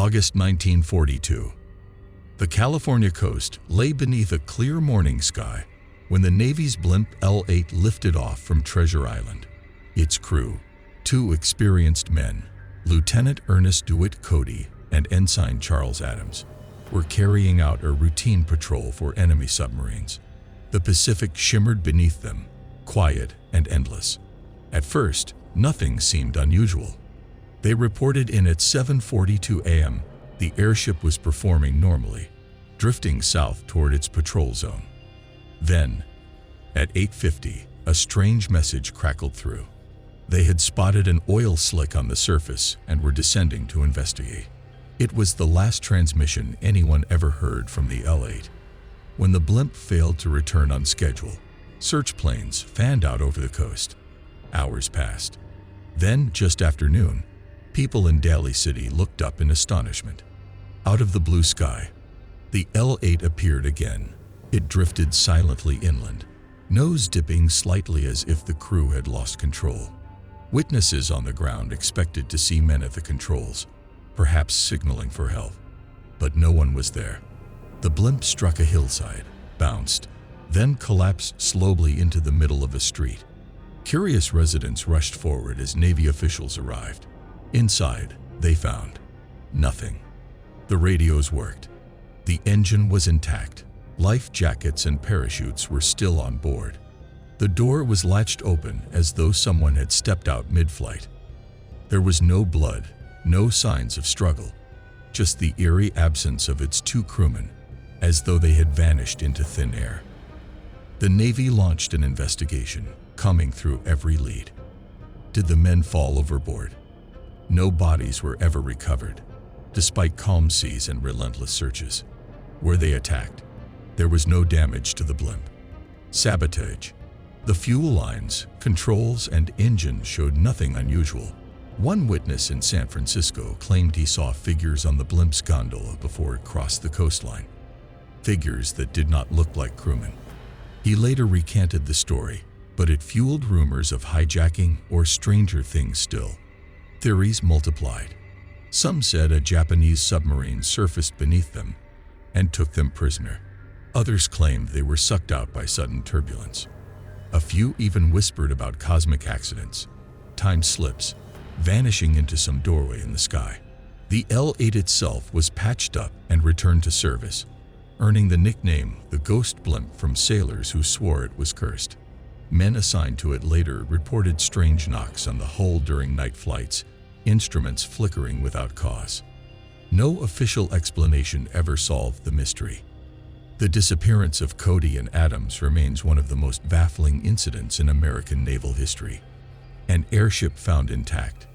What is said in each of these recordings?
August 1942. The California coast lay beneath a clear morning sky when the Navy's blimp L-8 lifted off from Treasure Island. Its crew, two experienced men, Lieutenant Ernest DeWitt Cody and Ensign Charles Adams, were carrying out a routine patrol for enemy submarines. The Pacific shimmered beneath them, quiet and endless. At first, nothing seemed unusual. They reported in at 7:42 a.m. the airship was performing normally, drifting south toward its patrol zone. Then, at 8:50, a strange message crackled through. They had spotted an oil slick on the surface and were descending to investigate. It was the last transmission anyone ever heard from the L-8. When the blimp failed to return on schedule, search planes fanned out over the coast. Hours passed. Then, just after noon, people in Daly City looked up in astonishment. Out of the blue sky, the L-8 appeared again. It drifted silently inland, nose dipping slightly as if the crew had lost control. Witnesses on the ground expected to see men at the controls, perhaps signaling for help. But no one was there. The blimp struck a hillside, bounced, then collapsed slowly into the middle of a street. Curious residents rushed forward as Navy officials arrived. Inside, they found nothing. The radios worked. The engine was intact. Life jackets and parachutes were still on board. The door was latched open as though someone had stepped out mid-flight. There was no blood, no signs of struggle, just the eerie absence of its two crewmen, as though they had vanished into thin air. The Navy launched an investigation, combing through every lead. Did the men fall overboard? No bodies were ever recovered, despite calm seas and relentless searches. Were they attacked? There was no damage to the blimp. Sabotage. The fuel lines, controls, and engine showed nothing unusual. One witness in San Francisco claimed he saw figures on the blimp's gondola before it crossed the coastline. Figures that did not look like crewmen. He later recanted the story, but it fueled rumors of hijacking or stranger things still. Theories multiplied. Some said a Japanese submarine surfaced beneath them and took them prisoner. Others claimed they were sucked out by sudden turbulence. A few even whispered about cosmic accidents, time slips, vanishing into some doorway in the sky. The L-8 itself was patched up and returned to service, earning the nickname the Ghost Blimp from sailors who swore it was cursed. Men assigned to it later reported strange knocks on the hull during night flights, instruments flickering without cause. No official explanation ever solved the mystery. The disappearance of Cody and Adams remains one of the most baffling incidents in American naval history. An airship found intact,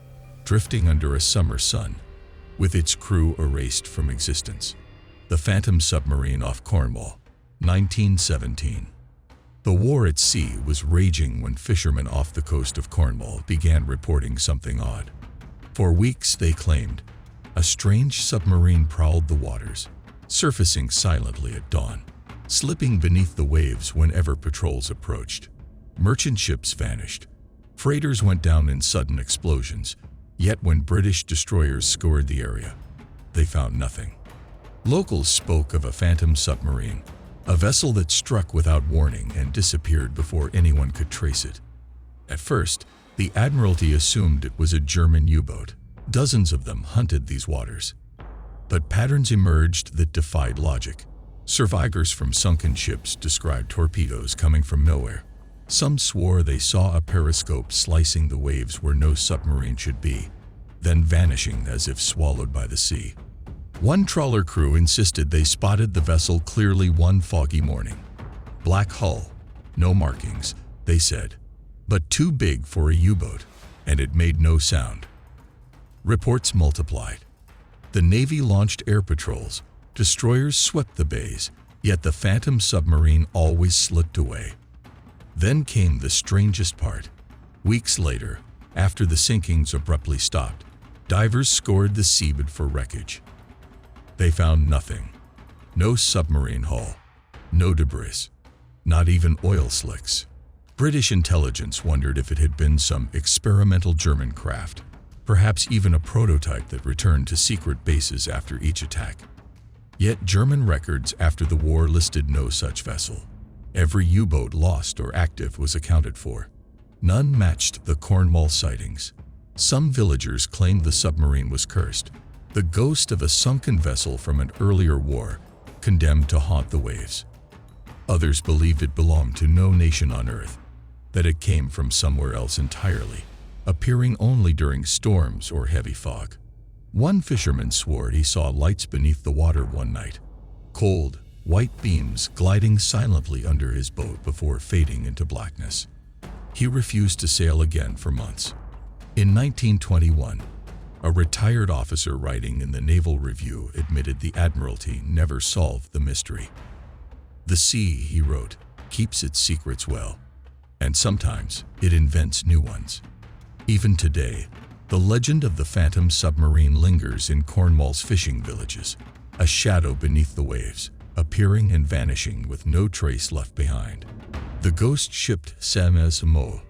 drifting under a summer sun, with its crew erased from existence. The Phantom Submarine off Cornwall, 1917. The war at sea was raging when fishermen off the coast of Cornwall began reporting something odd. For weeks, they claimed, a strange submarine prowled the waters, surfacing silently at dawn, slipping beneath the waves whenever patrols approached. Merchant ships vanished. Freighters went down in sudden explosions, yet when British destroyers scoured the area, they found nothing. Locals spoke of a Phantom Submarine, a vessel that struck without warning and disappeared before anyone could trace it. At first, the Admiralty assumed it was a German U-boat. Dozens of them hunted these waters. But patterns emerged that defied logic. Survivors from sunken ships described torpedoes coming from nowhere. Some swore they saw a periscope slicing the waves where no submarine should be, then vanishing as if swallowed by the sea. One trawler crew insisted they spotted the vessel clearly one foggy morning. Black hull, no markings, they said, but too big for a U-boat, and it made no sound. Reports multiplied. The Navy launched air patrols. Destroyers swept the bays, yet the Phantom Submarine always slipped away. Then came the strangest part. Weeks later, after the sinkings abruptly stopped, divers scoured the seabed for wreckage. They found nothing. No submarine hull, no debris, not even oil slicks. British intelligence wondered if it had been some experimental German craft, perhaps even a prototype that returned to secret bases after each attack. Yet German records after the war listed no such vessel. Every U-boat lost or active was accounted for. None matched the Cornwall sightings. Some villagers claimed the submarine was cursed, the ghost of a sunken vessel from an earlier war, condemned to haunt the waves. Others believed it belonged to no nation on Earth, that it came from somewhere else entirely, appearing only during storms or heavy fog. One fisherman swore he saw lights beneath the water one night, cold, white beams gliding silently under his boat before fading into blackness. He refused to sail again for months. In 1921, a retired officer writing in the Naval Review admitted the Admiralty never solved the mystery. "The sea," he wrote, "keeps its secrets well, and sometimes it invents new ones." Even today, the legend of the Phantom Submarine lingers in Cornwall's fishing villages, a shadow beneath the waves, appearing and vanishing with no trace left behind. The ghost-shipped SMS Möwe.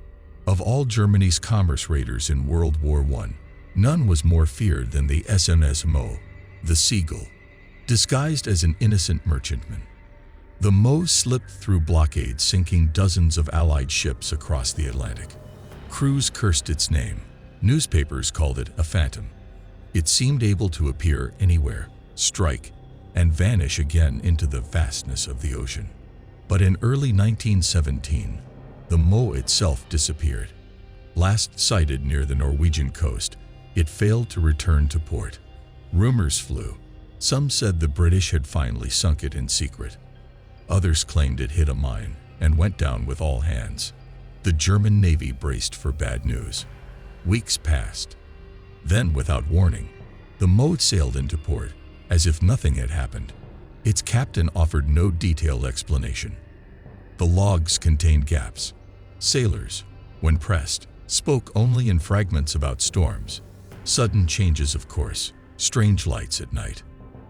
Of all Germany's commerce raiders in World War I, none was more feared than the SMS Möwe, the Seagull, disguised as an innocent merchantman. The Möwe slipped through blockades, sinking dozens of Allied ships across the Atlantic. Crews cursed its name. Newspapers called it a phantom. It seemed able to appear anywhere, strike, and vanish again into the vastness of the ocean. But in early 1917, the Möwe itself disappeared. Last sighted near the Norwegian coast, it failed to return to port. Rumors flew. Some said the British had finally sunk it in secret. Others claimed it hit a mine and went down with all hands. The German Navy braced for bad news. Weeks passed. Then, without warning, the Möwe sailed into port, as if nothing had happened. Its captain offered no detailed explanation. The logs contained gaps. Sailors, when pressed, spoke only in fragments about storms, sudden changes of course, strange lights at night.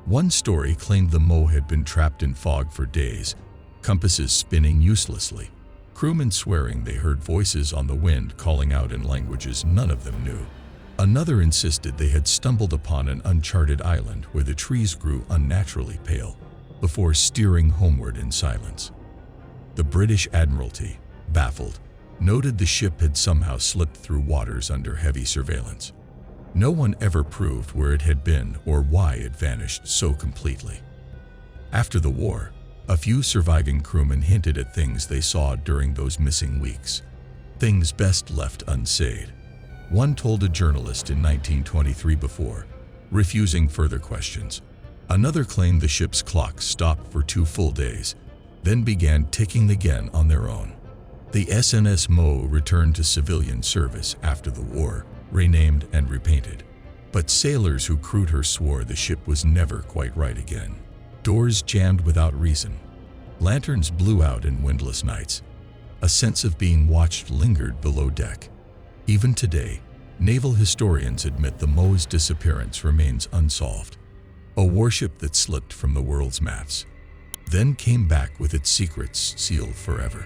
One story claimed the Möwe had been trapped in fog for days, compasses spinning uselessly, crewmen swearing they heard voices on the wind calling out in languages none of them knew. Another insisted they had stumbled upon an uncharted island where the trees grew unnaturally pale, before steering homeward in silence. The British Admiralty, baffled, noted the ship had somehow slipped through waters under heavy surveillance. No one ever proved where it had been or why it vanished so completely. After the war, a few surviving crewmen hinted at things they saw during those missing weeks, things best left unsaid. One told a journalist in 1923 before, refusing further questions. Another claimed the ship's clock stopped for 2 full days, then began ticking again on their own. The SMS Möwe returned to civilian service after the war, renamed and repainted. But sailors who crewed her swore the ship was never quite right again. Doors jammed without reason. Lanterns blew out in windless nights. A sense of being watched lingered below deck. Even today, naval historians admit the Möwe's disappearance remains unsolved. A warship that slipped from the world's maps, then came back with its secrets sealed forever.